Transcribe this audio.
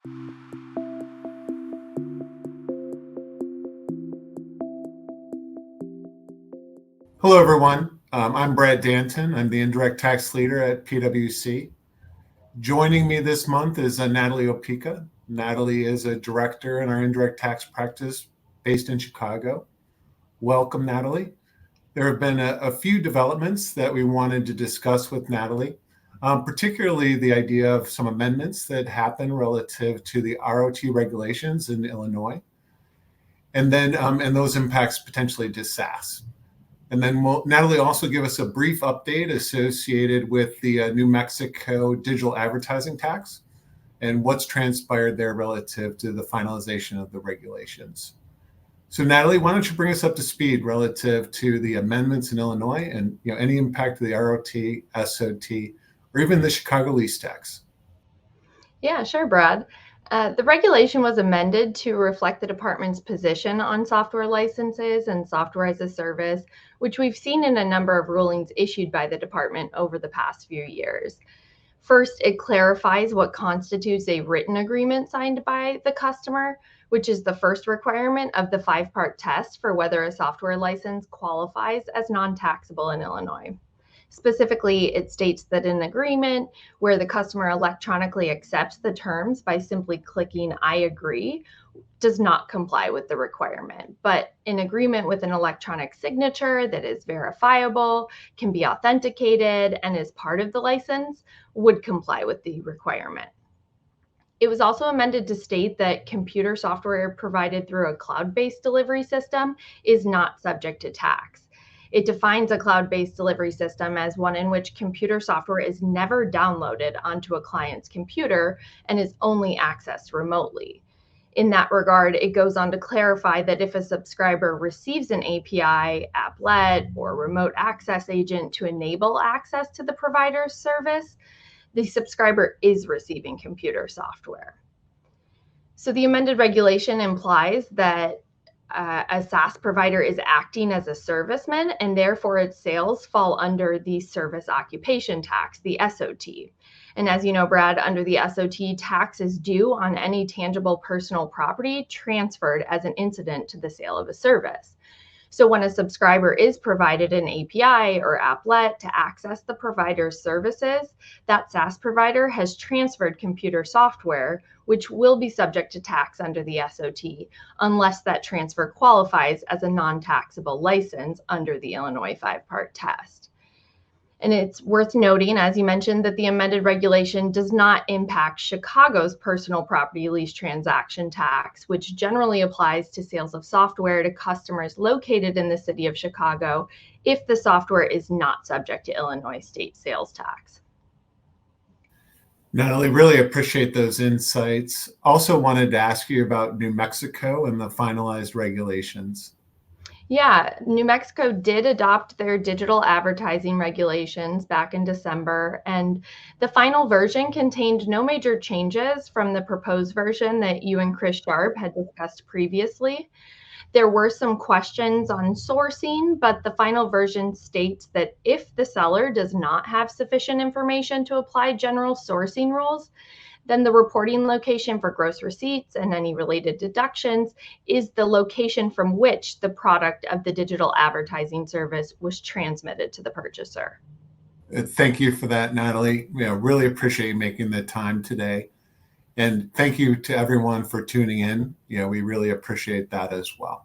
Hello, everyone. I'm Brad Danton. I'm the Indirect Tax Leader at PwC. Joining me this month is Natalie Opeka. Natalie is a director in our indirect tax practice based in Chicago. Welcome, Natalie. There have been a few developments that we wanted to discuss with Natalie, particularly the idea of some amendments that happen relative to the ROT regulations in Illinois, and then and those impacts potentially to SaaS. And then Natalie also give us a brief update associated with the New Mexico digital advertising tax and what's transpired there relative to the finalization of the regulations. So Natalie, why don't you bring us up to speed relative to the amendments in Illinois and any impact of the ROT, SOT, or even the Chicago lease tax? Yeah, sure, Brad. The regulation was amended to reflect the department's position on software licenses and software as a service, which we've seen in a number of rulings issued by the department over the past few years. First, it clarifies what constitutes a written agreement signed by the customer, which is the first requirement of the 5-part test for whether a software license qualifies as non-taxable in Illinois. Specifically, it states that an agreement where the customer electronically accepts the terms by simply clicking "I agree" does not comply with the requirement. But an agreement with an electronic signature that is verifiable, can be authenticated, and is part of the license would comply with the requirement. It was also amended to state that computer software provided through a cloud-based delivery system is not subject to tax. It defines a cloud-based delivery system as one in which computer software is never downloaded onto a client's computer and is only accessed remotely. In that regard, it goes on to clarify that if a subscriber receives an API, applet, or remote access agent to enable access to the provider's service, the subscriber is receiving computer software. So the amended regulation implies that a SaaS provider is acting as a serviceman, and therefore its sales fall under the service occupation tax, the SOT. And as you know, Brad, under the SOT, tax is due on any tangible personal property transferred as an incident to the sale of a service. So when a subscriber is provided an API or applet to access the provider's services, that SaaS provider has transferred computer software, which will be subject to tax under the SOT, unless that transfer qualifies as a non-taxable license under the Illinois 5-part test. And it's worth noting, as you mentioned, that the amended regulation does not impact Chicago's personal property lease transaction tax, which generally applies to sales of software to customers located in the city of Chicago if the software is not subject to Illinois state sales tax. Natalie, really appreciate those insights. Also wanted to ask you about New Mexico and the finalized regulations. Yeah, New Mexico did adopt their digital advertising regulations back in December, and the final version contained no major changes from the proposed version that you and Chris Sharp had discussed previously. There were some questions on sourcing, but the final version states that if the seller does not have sufficient information to apply general sourcing rules, then the reporting location for gross receipts and any related deductions is the location from which the product of the digital advertising service was transmitted to the purchaser. Thank you for that, Natalie. Really appreciate you making the time today. And thank you to everyone for tuning in. We really appreciate that as well.